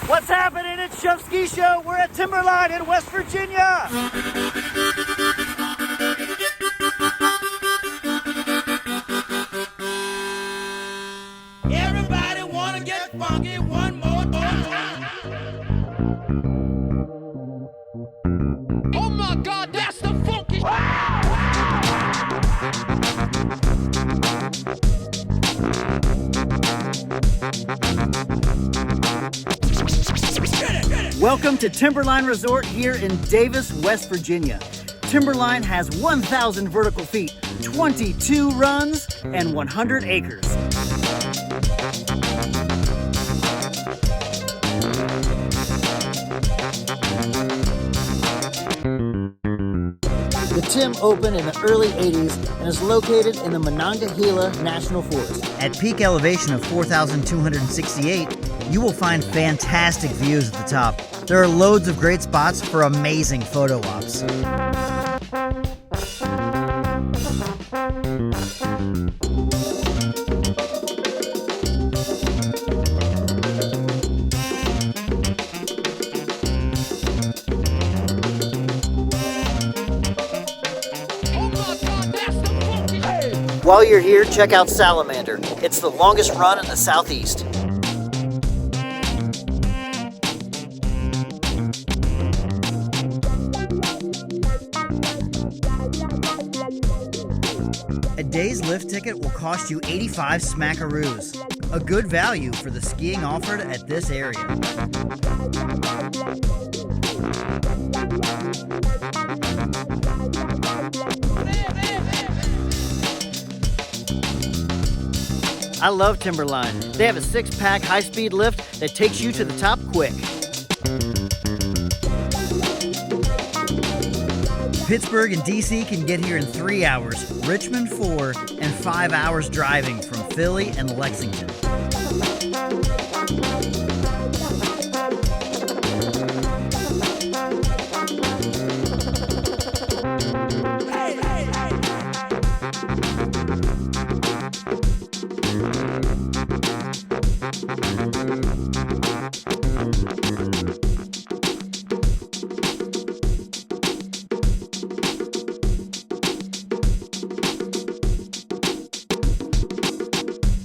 What's happening? It's Shuff Ski Show. We're at Timberline in West Virginia. Everybody wanna get funky one more time. Oh my God, that's the funky. Welcome to Timberline Resort here in Davis, West Virginia. Timberline has 1,000 vertical feet, 22 runs, and 100 acres. The Tim opened in the early 80s and is located in the Monongahela National Forest. At peak elevation of 4,268, you will find fantastic views at the top. There are loads of great spots for amazing photo ops. While you're here, check out Salamander. It's the longest run in the southeast. A day's lift ticket will cost you 85 smackaroos. A good value for the skiing offered at this area. I love Timberline. They have a 6-pack high-speed lift that takes you to the top quick. Pittsburgh and DC can get here in 3 hours, Richmond 4, and 5 hours driving from Philly and Lexington.